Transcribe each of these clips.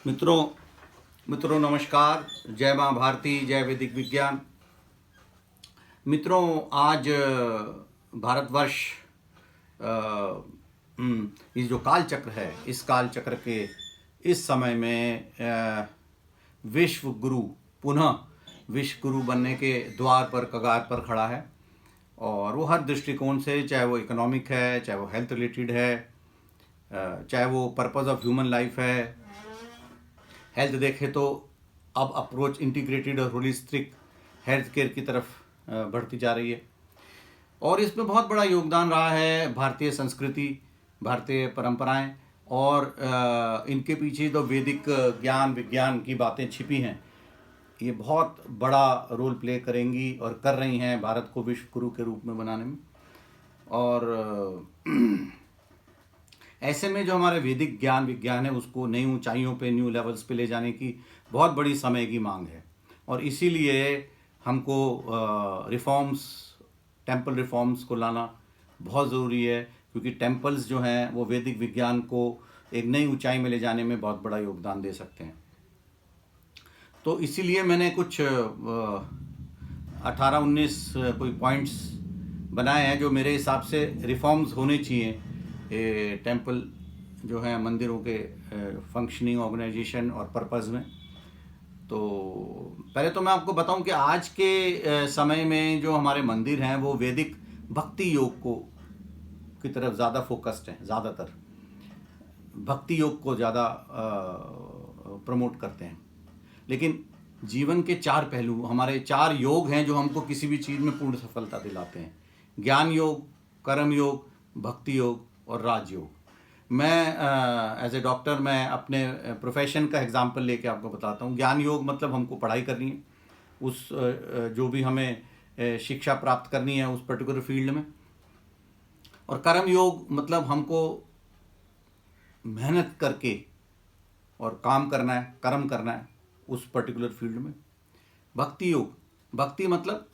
मित्रों मित्रों नमस्कार। जय माँ भारती, जय वैदिक विज्ञान। मित्रों, आज भारतवर्ष इस जो काल चक्र है, इस काल चक्र के इस समय में विश्व गुरु, पुनः विश्व गुरु बनने के द्वार पर, कगार पर खड़ा है। और वो हर दृष्टिकोण से, चाहे वो इकोनॉमिक है, चाहे वो हेल्थ रिलेटेड है, चाहे वो पर्पस ऑफ ह्यूमन लाइफ है। हेल्थ देखें तो अब अप्रोच इंटीग्रेटेड और होलिस्टिक हेल्थ केयर की तरफ बढ़ती जा रही है। और इसमें बहुत बड़ा योगदान रहा है भारतीय संस्कृति, भारतीय परंपराएं, और इनके पीछे तो वैदिक ज्ञान विज्ञान की बातें छिपी हैं। ये बहुत बड़ा रोल प्ले करेंगी और कर रही हैं भारत को विश्व गुरु के रूप में बनाने में। और ऐसे में जो हमारे वैदिक ज्ञान विज्ञान है, उसको नई ऊंचाइयों पे, न्यू लेवल्स पे ले जाने की बहुत बड़ी समय की मांग है। और इसीलिए हमको रिफॉर्म्स, टेम्पल रिफॉर्म्स को लाना बहुत ज़रूरी है, क्योंकि टेम्पल्स जो हैं वो वैदिक विज्ञान को एक नई ऊंचाई में ले जाने में बहुत बड़ा योगदान दे सकते हैं। तो इसीलिए मैंने कुछ 18-19 कोई पॉइंट्स बनाए हैं जो मेरे हिसाब से रिफॉर्म्स होने चाहिए टेम्पल जो है, मंदिरों के फंक्शनिंग, ऑर्गेनाइजेशन और पर्पज़ में। तो पहले तो मैं आपको बताऊं कि आज के समय में जो हमारे मंदिर हैं वो वैदिक भक्ति योग को की तरफ ज़्यादा फोकस्ड हैं। ज़्यादातर भक्ति योग को ज़्यादा प्रमोट करते हैं। लेकिन जीवन के 4 पहलू, हमारे 4 योग हैं जो हमको किसी भी चीज़ में पूर्ण सफलता दिलाते हैं: ज्ञान योग, कर्म योग, भक्ति योग और राजयोग। मैं एज ए डॉक्टर मैं अपने प्रोफेशन का एग्जांपल लेके आपको बताता हूँ। ज्ञान योग मतलब हमको पढ़ाई करनी है, उस जो भी हमें शिक्षा प्राप्त करनी है उस पर्टिकुलर फील्ड में। और कर्म योग मतलब हमको मेहनत करके और काम करना है, कर्म करना है उस पर्टिकुलर फील्ड में। भक्ति योग, भक्ति मतलब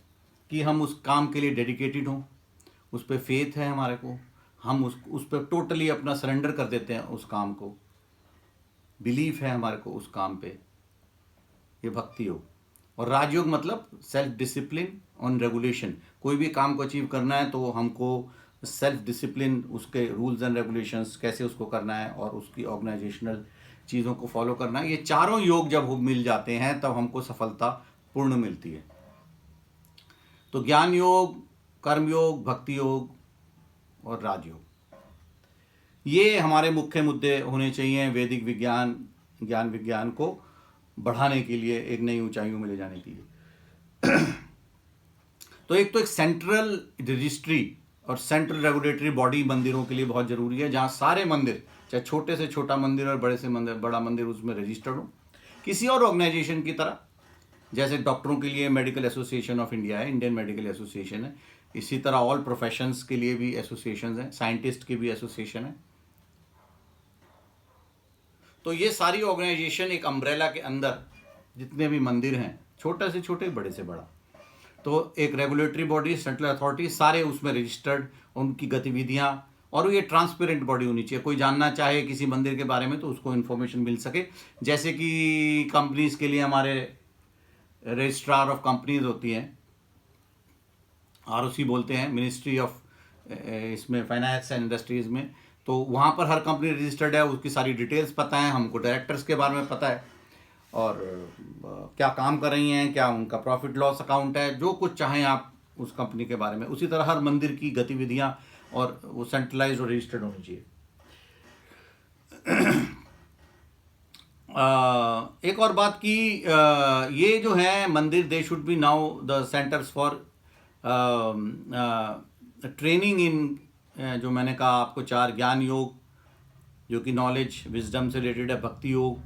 कि हम उस काम के लिए डेडिकेटेड हों, उस पर फेथ है हमारे को, हम उस पर टोटली अपना सरेंडर कर देते हैं, उस काम को बिलीफ है हमारे को उस काम पे, ये भक्ति योग। और राजयोग मतलब सेल्फ डिसिप्लिन ऑन रेगुलेशन। कोई भी काम को अचीव करना है तो हमको सेल्फ डिसिप्लिन, उसके रूल्स एंड रेगुलेशंस कैसे उसको करना है और उसकी ऑर्गेनाइजेशनल चीज़ों को फॉलो करना है। ये चारों योग जब मिल जाते हैं तब हमको सफलता पूर्ण मिलती है। तो ज्ञान योग, कर्म योग, भक्ति योग और राजयोग, ये हमारे मुख्य मुद्दे होने चाहिए वैदिक विज्ञान, ज्ञान विज्ञान को बढ़ाने के लिए, एक नई ऊंचाइयों में ले जाने के लिए। तो एक सेंट्रल रजिस्ट्री और सेंट्रल रेगुलेटरी बॉडी मंदिरों के लिए बहुत ज़रूरी है, जहाँ सारे मंदिर, चाहे छोटे से छोटा मंदिर और बड़े से मंदिर, बड़ा मंदिर, उसमें रजिस्टर्ड हो किसी और ऑर्गेनाइजेशन की तरह। जैसे डॉक्टरों के लिए मेडिकल एसोसिएशन ऑफ इंडिया है, इंडियन मेडिकल एसोसिएशन है, इसी तरह ऑल प्रोफेशंस के लिए भी एसोसिएशन हैं, साइंटिस्ट की भी एसोसिएशन है। तो ये सारी ऑर्गेनाइजेशन एक अम्ब्रेला के अंदर, जितने भी मंदिर हैं, छोटे से छोटे, बड़े से बड़ा, तो एक रेगुलेटरी बॉडी, सेंट्रल अथॉरिटी, सारे उसमें रजिस्टर्ड, उनकी गतिविधियां, और ये ट्रांसपेरेंट बॉडी होनी चाहिए। कोई जानना चाहे किसी मंदिर के बारे में तो उसको इन्फॉर्मेशन मिल सके। जैसे कि कंपनीज के लिए हमारे रजिस्ट्रार ऑफ कंपनीज होती हैं, ROC बोलते हैं, मिनिस्ट्री ऑफ इसमें फाइनेंस एंड इंडस्ट्रीज में, तो वहाँ पर हर कंपनी रजिस्टर्ड है, उसकी सारी डिटेल्स पता है हमको, डायरेक्टर्स के बारे में पता है, और क्या काम कर रही हैं, क्या उनका प्रॉफिट लॉस अकाउंट है, जो कुछ चाहें आप उस कंपनी के बारे में। उसी तरह हर मंदिर की गतिविधियाँ और वो सेंट्रलाइज और रजिस्टर्ड होनी चाहिए। एक और बात की, ये जो है मंदिर, they should be now the centres for training in, जो मैंने कहा आपको 4, ज्ञान योग जो कि नॉलेज विजडम से रिलेटेड है, भक्ति योग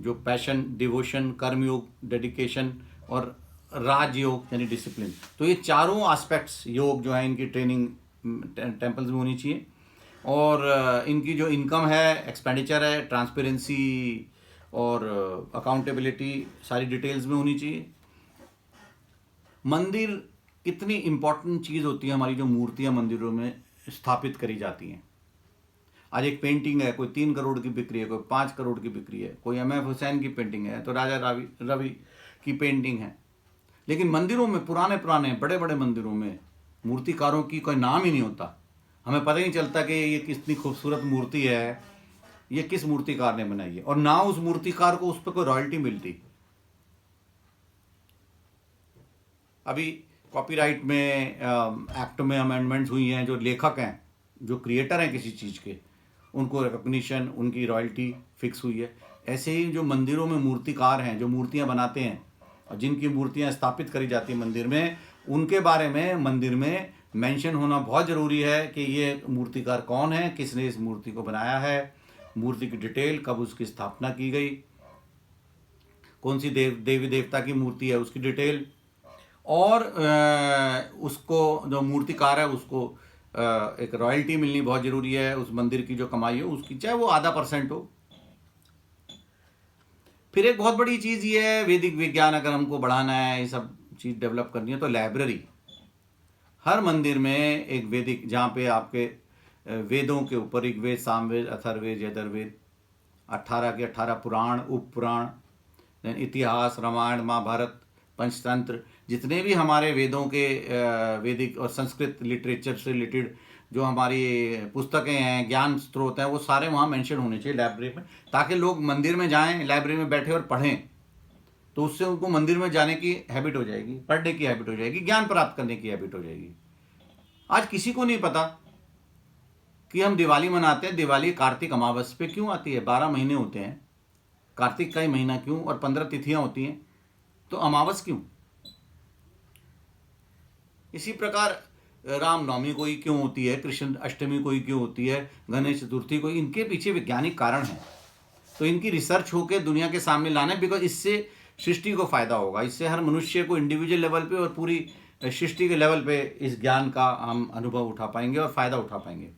जो पैशन डिवोशन, कर्म योग डेडिकेशन, और राज योग यानी डिसिप्लिन। तो ये चारों एस्पेक्ट्स योग जो है, इनकी ट्रेनिंग टेम्पल्स में होनी चाहिए। और इनकी जो इनकम है, एक्सपेंडिचर है, ट्रांसपेरेंसी और अकाउंटेबिलिटी सारी डिटेल्स में होनी चाहिए। मंदिर कितनी इम्पोर्टेंट चीज़ होती है हमारी, जो मूर्तियाँ मंदिरों में स्थापित करी जाती हैं, आज एक पेंटिंग है, कोई 3 करोड़ की बिक रही है, कोई 5 करोड़ की बिक रही है, कोई एम एफ हुसैन की पेंटिंग है, तो राजा रवि रवि की पेंटिंग है। लेकिन मंदिरों में, पुराने पुराने बड़े बड़े मंदिरों में मूर्तिकारों की कोई नाम ही नहीं होता। हमें पता ही नहीं चलता कि ये कितनी खूबसूरत मूर्ति है, ये किस मूर्तिकार ने बनाई है, और ना उस मूर्तिकार को उस पर कोई रॉयल्टी मिलती। अभी कॉपीराइट में एक्ट में अमेंडमेंट्स हुई हैं, जो लेखक हैं, जो क्रिएटर हैं किसी चीज़ के, उनको रिकॉग्निशन, उनकी रॉयल्टी फिक्स हुई है। ऐसे ही जो मंदिरों में मूर्तिकार हैं, जो मूर्तियां बनाते हैं और जिनकी मूर्तियां स्थापित करी जाती हैं मंदिर में, उनके बारे में मंदिर में मेंशन होना बहुत ज़रूरी है कि ये मूर्तिकार कौन है, किसने इस मूर्ति को बनाया है, मूर्ति की डिटेल, कब उसकी स्थापना की गई, कौन सी देवी देवता की मूर्ति है उसकी डिटेल, और उसको जो मूर्तिकार है उसको एक रॉयल्टी मिलनी बहुत ज़रूरी है। उस मंदिर की जो कमाई हो उसकी, चाहे वो ½ हो। फिर एक बहुत बड़ी चीज़ ये है, वैदिक विज्ञान अगर हमको बढ़ाना है, ये सब चीज़ डेवलप करनी है, तो लाइब्रेरी हर मंदिर में एक वैदिक, जहाँ पे आपके वेदों के ऊपर ऋग्वेद, सामवेद, अथर्ववेद, यजुर्वेद, 18 के 18 पुराण, उप पुराण, इतिहास, रामायण, महाभारत, पंचतंत्र, जितने भी हमारे वेदों के वैदिक और संस्कृत लिटरेचर से रिलेटेड जो हमारी पुस्तकें हैं, ज्ञान स्रोत हैं, वो सारे वहाँ मेंशन होने चाहिए लाइब्रेरी में, ताकि लोग मंदिर में जाएं, लाइब्रेरी में बैठे और पढ़ें, तो उससे उनको मंदिर में जाने की हैबिट हो जाएगी, पढ़ने की हैबिट हो जाएगी, ज्ञान प्राप्त करने की हैबिट हो जाएगी। आज किसी को नहीं पता कि हम दिवाली मनाते हैं, दिवाली कार्तिक अमावस पे क्यों आती है? 12 महीने होते हैं, कार्तिक का ही महीना क्यों, और 15 तिथियां होती हैं, तो अमावस क्यों? इसी प्रकार रामनवमी कोई क्यों होती है, कृष्ण अष्टमी कोई क्यों होती है, गणेश चतुर्थी कोई, इनके पीछे वैज्ञानिक कारण है। तो इनकी रिसर्च होकर दुनिया के सामने लाना है, बिकॉज इससे सृष्टि को फायदा होगा, इससे हर मनुष्य को इंडिविजुअल लेवल पे और पूरी सृष्टि के लेवल पे इस ज्ञान का हम अनुभव उठा पाएंगे और फायदा उठा पाएंगे।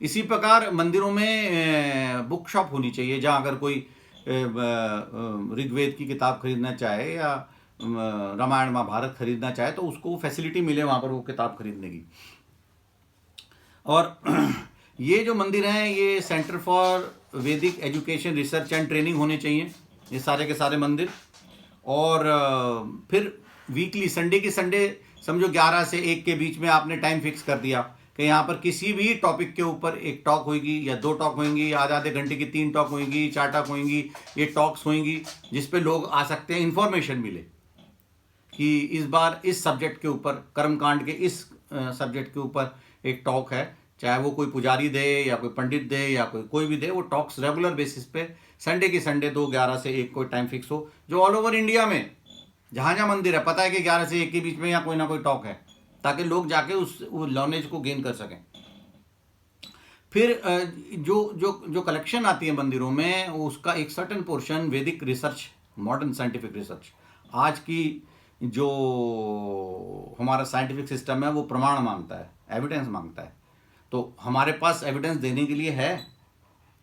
इसी प्रकार मंदिरों में बुक शॉप होनी चाहिए, जहाँ अगर कोई ऋग्वेद की किताब खरीदना चाहे या रामायण महाभारत खरीदना चाहे तो उसको फैसिलिटी मिले वहाँ पर वो किताब खरीदने की। और ये जो मंदिर हैं, ये सेंटर फॉर वैदिक एजुकेशन, रिसर्च एंड ट्रेनिंग होने चाहिए, ये सारे के सारे मंदिर। और फिर वीकली, संडे के संडे समझो 11 से 1 के बीच में आपने टाइम फिक्स कर दिया कि यहाँ पर किसी भी टॉपिक के ऊपर एक टॉक होगी या 2 टॉक होंगी, आधे घंटे की 3 टॉक होंगी, 4 टॉक होंगी, ये टॉक्स होंगी जिस पे लोग आ सकते हैं, इन्फॉर्मेशन मिले कि इस बार इस सब्जेक्ट के ऊपर, कर्मकांड के इस सब्जेक्ट के ऊपर एक टॉक है, चाहे वो कोई पुजारी दे या कोई पंडित दे या कोई भी दे, वो टॉक्स रेगुलर बेसिस पे संडे की संडे 11 से 1 कोई टाइम फिक्स हो, जो ऑल ओवर इंडिया में जहाँ जहाँ मंदिर है पता है कि 11 से 1 के बीच में या कोई ना कोई टॉक है, ताकि लोग जाके उस नॉलेज को गेन कर सकें। फिर जो जो जो कलेक्शन आती है मंदिरों में, उसका एक सर्टेन पोर्शन वैदिक रिसर्च, मॉडर्न साइंटिफिक रिसर्च, आज की जो हमारा साइंटिफिक सिस्टम है वो प्रमाण मांगता है, एविडेंस मांगता है। तो हमारे पास एविडेंस देने के लिए है,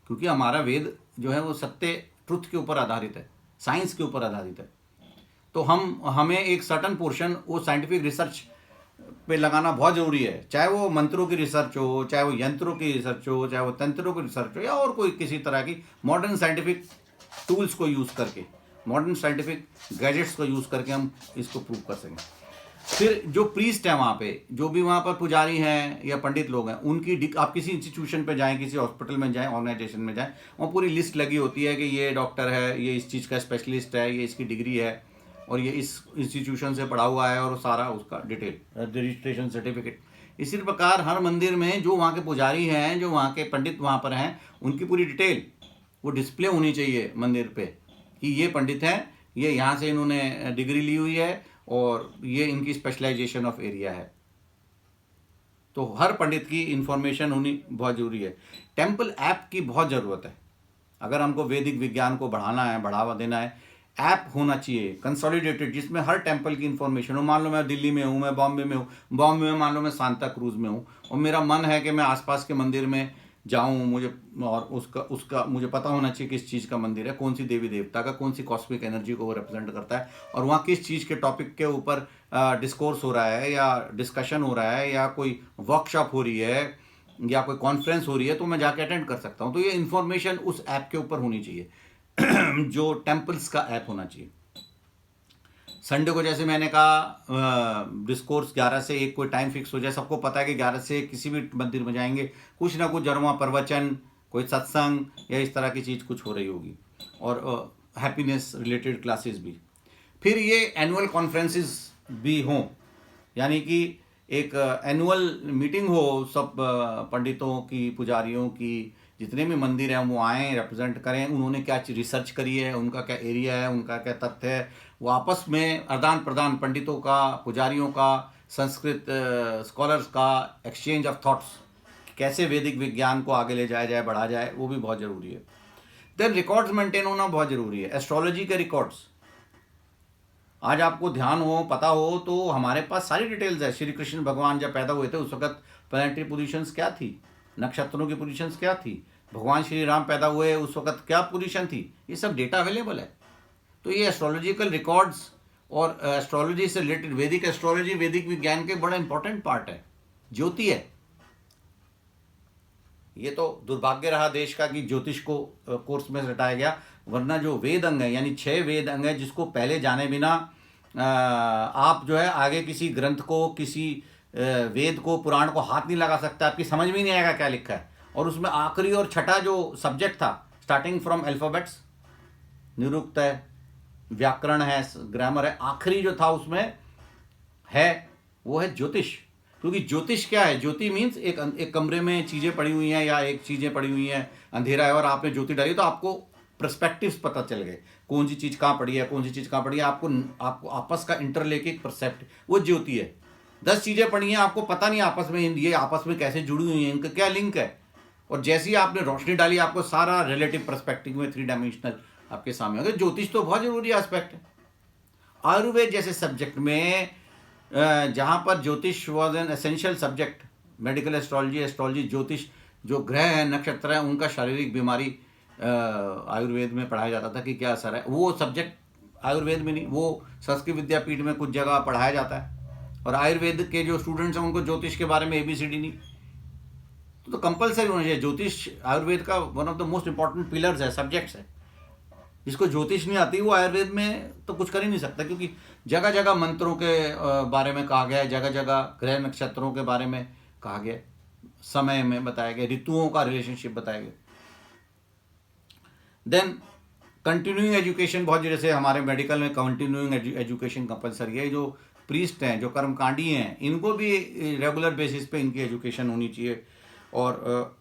क्योंकि हमारा वेद जो है वो सत्य, ट्रुथ के ऊपर आधारित है, साइंस के ऊपर आधारित है। तो हमें एक सर्टन पोर्शन वो साइंटिफिक रिसर्च पे लगाना बहुत ज़रूरी है, चाहे वो मंत्रों की रिसर्च हो, चाहे वो यंत्रों की रिसर्च हो, चाहे वो तंत्रों की रिसर्च हो, या और कोई किसी तरह की मॉडर्न साइंटिफिक टूल्स को यूज़ करके, मॉडर्न साइंटिफिक गैजेट्स को यूज़ करके हम इसको प्रूव कर सकें। फिर जो प्रीस्ट है वहाँ पे, जो भी वहाँ पर पुजारी हैं या पंडित लोग हैं, उनकी आप किसी इंस्टीट्यूशन पे जाएं, किसी हॉस्पिटल में जाएं, ऑर्गेनाइजेशन में जाएं, वहाँ पूरी लिस्ट लगी होती है कि ये डॉक्टर है, ये इस चीज़ का स्पेशलिस्ट है, ये इसकी डिग्री है और ये इस इंस्टीट्यूशन से पढ़ा हुआ है, और सारा उसका डिटेल, रजिस्ट्रेशन सर्टिफिकेट। इसी प्रकार हर मंदिर में जो वहाँ के पुजारी हैं, जो वहाँ के पंडित वहाँ पर हैं, उनकी पूरी डिटेल वो डिस्प्ले होनी चाहिए मंदिर पे कि ये पंडित हैं, ये यहाँ से इन्होंने डिग्री ली हुई है और ये इनकी स्पेशलाइजेशन ऑफ एरिया है। तो हर पंडित की इंफॉर्मेशन होनी बहुत ज़रूरी है। टेम्पल ऐप की बहुत ज़रूरत है, अगर हमको वैदिक विज्ञान को बढ़ाना है, बढ़ावा देना है, ऐप होना चाहिए कंसोलिडेटेड, जिसमें हर टेम्पल की इन्फॉर्मेशन हो। मान लो मैं दिल्ली में हूँ, मैं बॉम्बे में हूँ, बॉम्बे में मान लो मैं सांता क्रूज में हूँ, और मेरा मन है कि मैं आसपास के मंदिर में जाऊँ, मुझे और उसका मुझे पता होना चाहिए किस चीज़ का मंदिर है, कौन सी देवी देवता का, कौन सी कॉस्मिक एनर्जी को वो रिप्रेजेंट करता है, और वहाँ किस चीज़ के टॉपिक के ऊपर डिस्कोर्स हो रहा है या डिस्कशन हो रहा है या कोई वर्कशॉप हो रही है या कोई कॉन्फ्रेंस हो रही है तो मैं जाके अटेंड कर सकता हूँ। तो ये इन्फॉर्मेशन उस ऐप के ऊपर होनी चाहिए जो टेम्पल्स का ऐप होना चाहिए। संडे को जैसे मैंने कहा डिस्कोर्स 11 से 1 कोई टाइम फिक्स हो जाए। सबको पता है कि 11 से किसी भी मंदिर में जाएंगे कुछ ना कुछ जरूर प्रवचन, कोई सत्संग या इस तरह की चीज़ कुछ हो रही होगी, और हैप्पीनेस रिलेटेड क्लासेस भी। फिर ये एनुअल कॉन्फ्रेंसेस भी हों, यानी कि एक एनुअल मीटिंग हो, सब पंडितों की, पुजारियों की, जितने भी मंदिर हैं वो आएँ, रिप्रेजेंट करें, उन्होंने क्या रिसर्च करी है, उनका क्या एरिया है, उनका क्या तथ्य है, वो आपस में आदान प्रदान, पंडितों का, पुजारियों का, संस्कृत स्कॉलर्स का एक्सचेंज ऑफ थॉट्स, कैसे वैदिक विज्ञान को आगे ले जाया जाए, बढ़ा जाए, वो भी बहुत ज़रूरी है। देन रिकॉर्ड्स मेंटेन होना बहुत ज़रूरी है, एस्ट्रोलॉजी के रिकॉर्ड्स। आज आपको ध्यान हो, पता हो, तो हमारे पास सारी डिटेल्स है। श्री कृष्ण भगवान जब पैदा हुए थे उस वक्त प्लैनेटरी पोजीशंस क्या थी, नक्षत्रों की पोजीशंस क्या थी, भगवान श्री राम पैदा हुए उस वक्त क्या पोजीशन थी, ये सब डेटा अवेलेबल है। तो ये एस्ट्रोलॉजिकल रिकॉर्ड्स और एस्ट्रोलॉजी से रिलेटेड, वैदिक एस्ट्रोलॉजी वैदिक विज्ञान के बड़ा इंपॉर्टेंट पार्ट है, ज्योति है। ये तो दुर्भाग्य रहा देश का कि ज्योतिष को कोर्स में हटाया गया, वरना जो वेद अंग है, यानी 6 वेद अंग है, जिसको पहले जाने बिना आप जो है आगे किसी ग्रंथ को, किसी वेद को, पुराण को हाथ नहीं लगा सकता, आपकी समझ में नहीं आएगा क्या लिखा है। और उसमें आखिरी और छठा जो सब्जेक्ट था, स्टार्टिंग फ्रॉम अल्फ़ाबेट्स, निरुक्त है, व्याकरण है, ग्रामर है, आखिरी जो था उसमें है वो है ज्योतिष। क्योंकि ज्योतिष क्या है, ज्योति मीन्स एक कमरे में चीज़ें पड़ी हुई हैं, या एक चीज़ें पड़ी हुई हैं, अंधेरा है और आपने ज्योति डाली तो आपको पर्सपेक्टिव्स पता चल गए, कौन सी चीज़ कहाँ पड़ी है, कौन सी चीज़ कहाँ पड़ी है, आपको आपस का इंटरलेकिंग परसेप्ट, वो ज्योति है। 10 चीज़ें पड़ी हैं, आपको पता नहीं आपस में ये आपस में कैसे जुड़ी हुई हैं, इनका क्या लिंक है, और जैसे ही आपने रोशनी डाली आपको सारा रिलेटिव परस्पेक्टिव में 3 डायमेंशनल आपके सामने आ गया। ज्योतिष तो बहुत जरूरी एस्पेक्ट है। आयुर्वेद जैसे सब्जेक्ट में जहाँ पर ज्योतिष was an essential subject, medical astrology, ज्योतिष, जो ग्रह हैं, नक्षत्र हैं, उनका शारीरिक बीमारी आयुर्वेद में पढ़ाया जाता था कि क्या असर है, वो सब्जेक्ट आयुर्वेद में नहीं, वो संस्कृत विद्यापीठ में कुछ जगह पढ़ाया जाता है। और आयुर्वेद के जो स्टूडेंट्स हैं उनको ज्योतिष के बारे में ABCD नहीं, तो कंपलसरी होना चाहिए। ज्योतिष आयुर्वेद का one of the most important pillars है, सब्जेक्ट्स है। जिसको ज्योतिष नहीं आती वो आयुर्वेद में तो कुछ कर ही नहीं सकता, क्योंकि जगह जगह मंत्रों के बारे में कहा गया है, जगह जगह ग्रह नक्षत्रों के बारे में कहा गया, समय में बताया गया, ऋतुओं का रिलेशनशिप बताया गया। देन कंटिन्यूइंग एजुकेशन बहुत, जैसे हमारे मेडिकल में कंटिन्यूइंग एजुकेशन कंपलसरी है। जो प्रीस्ट हैं, जो कर्मकांडी हैं, इनको भी रेगुलर बेसिस पे इनकी एजुकेशन होनी चाहिए। और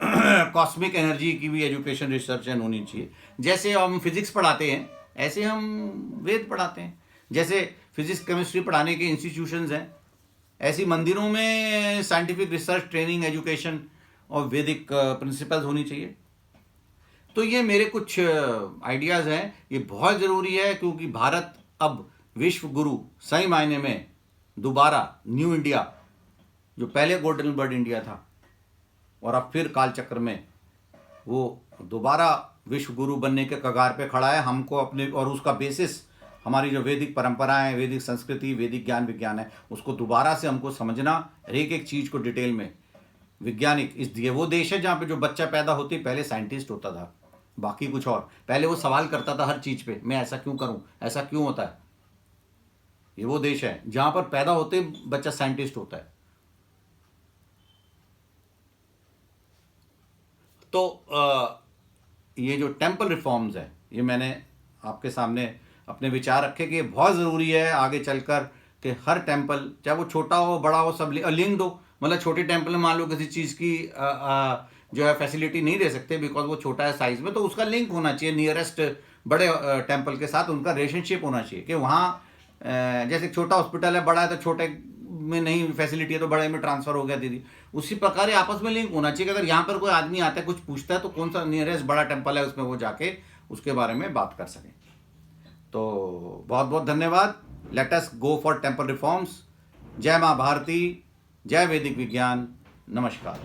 कॉस्मिक एनर्जी की भी एजुकेशन, रिसर्च होनी चाहिए। जैसे हम फिजिक्स पढ़ाते हैं ऐसे हम वेद पढ़ाते हैं। जैसे फिजिक्स केमिस्ट्री पढ़ाने के इंस्टीट्यूशंस हैं, ऐसी मंदिरों में साइंटिफिक रिसर्च, ट्रेनिंग, एजुकेशन और वैदिक प्रिंसिपल्स होनी चाहिए। तो ये मेरे कुछ आइडियाज़ हैं, ये बहुत ज़रूरी है, क्योंकि भारत अब विश्व गुरु सही मायने में दोबारा न्यू इंडिया, जो पहले गोल्डन बर्ड इंडिया था और अब फिर कालचक्र में वो दोबारा विश्व गुरु बनने के कगार पे खड़ा है। हमको अपने, और उसका बेसिस हमारी जो वैदिक परंपराएं, वैदिक संस्कृति, वैदिक ज्ञान विज्ञान है, उसको दोबारा से हमको समझना, एक एक चीज़ को डिटेल में। वैज्ञानिक इस दिए वो देश है जहाँ पे जो बच्चा पैदा होते ही पहले साइंटिस्ट होता था, बाकी कुछ और, पहले वो सवाल करता था हर चीज़ पे, मैं ऐसा क्यों करूँ, ऐसा क्यों होता है। ये वो देश है जहाँ पर पैदा होते ही बच्चा साइंटिस्ट होता है। तो ये जो टेम्पल रिफॉर्म्स है, ये मैंने आपके सामने अपने विचार रखे कि बहुत ज़रूरी है आगे चलकर कि हर टेम्पल, चाहे वो छोटा हो बड़ा हो, सब लिंक्ड हो। मतलब छोटे टेम्पल में मान लो किसी चीज़ की जो है फैसिलिटी नहीं दे सकते बिकॉज वो छोटा है साइज़ में, तो उसका लिंक होना चाहिए नियरेस्ट बड़े टेम्पल के साथ, उनका रिलेशनशिप होना चाहिए कि वहाँ जैसे छोटा हॉस्पिटल है, बड़ा है तो छोटे में नहीं फैसिलिटी है तो बड़े में ट्रांसफ़र हो गया दीदी, उसी प्रकार आपस में लिंक होना चाहिए कि अगर यहाँ पर कोई आदमी आता है कुछ पूछता है तो कौन सा नियरेस्ट बड़ा टेम्पल है उसमें वो जाके उसके बारे में बात कर सकें। तो बहुत बहुत धन्यवाद। Let us go for temple reforms. जय माँ भारती, जय वैदिक विज्ञान, नमस्कार।